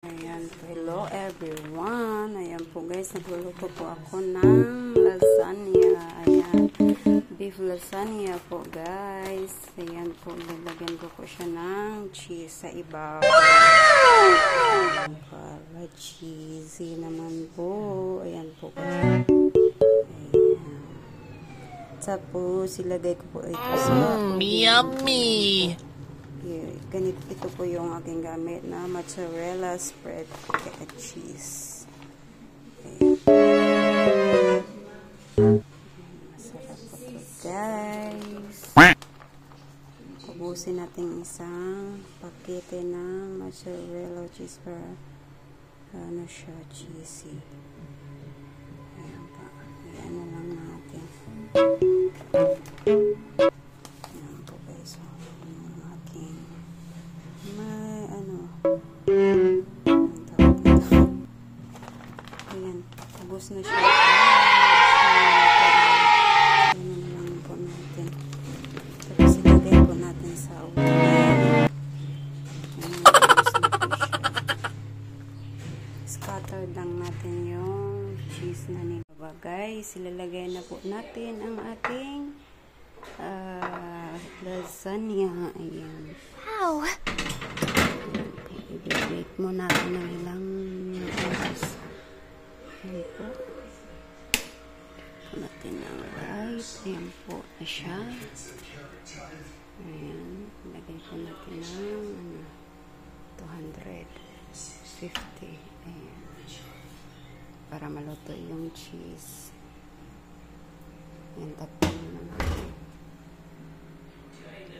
Ayan po, hello everyone. Ayan po guys, nagluluto po ako ng lasagna. Ayan, beef lasagna po guys. Ayan po, lalagyan ko po siya ng cheese sa ibabaw. Ayan, para cheesy naman po. Ayan po guys. Ayan. Tapos, ilagay ko po ito sa yummy! Ganito, ito po yung aking gamit na mozzarella spread cheese. Ayan. Masarap po ito guys. Ubusin natin isang pakete ng mozzarella cheese para ano siya, cheesy. Ayan pa. Ayan na lang natin. Ayan po guys. May ayan, ubos na siya. Ayan lang po natin. Tapos ilagay po natin sa ulo. Ayan, ubos na po siya. Scatter lang natin yung cheese na nilaba. Guys, ilalagay na po natin ang ating lasagna. Ayan. Ow! I-bake mo natin ng ilang oras. Ayan po. Ito natin ang rice. Ayan po na siya. Ayan. Lagay po natin ng 250. Ayan. Para maluto yung cheese. Ayan, tapos na natin.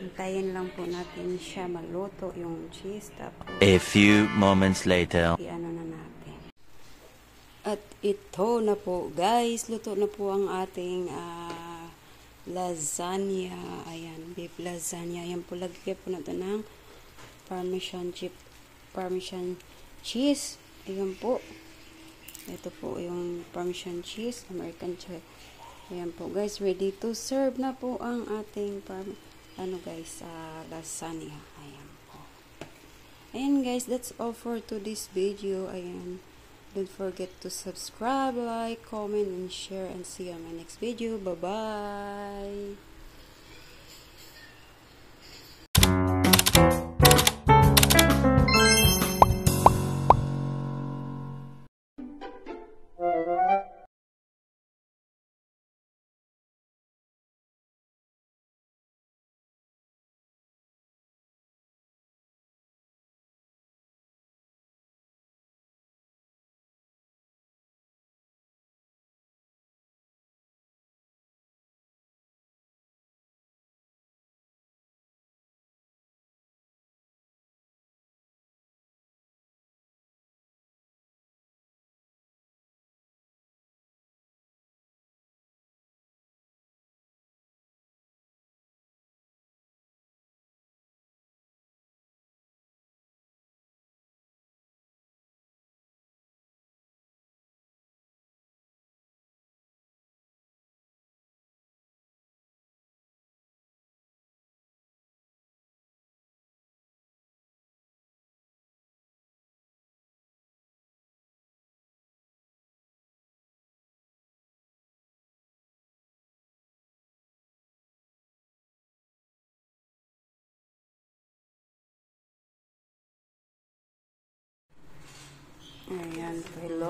Hintayin lang po natin siya maluto yung cheese. Tapos, a few moments later. i-ano na natin. At ito na po guys. Luto na po ang ating lasagna. Ayan, beef lasagna. Ayan po, lagyan po natin ng parmesan cheese. Ayan po. Ito po yung parmesan cheese. American cheese. Ayan po guys. Ready to serve na po ang ating lasagna. Ayan po. Ayan guys, that's all for today's video. Ayan. Don't forget to subscribe, like, comment, and share. And see you on my next video. Bye-bye. Ayan, hello.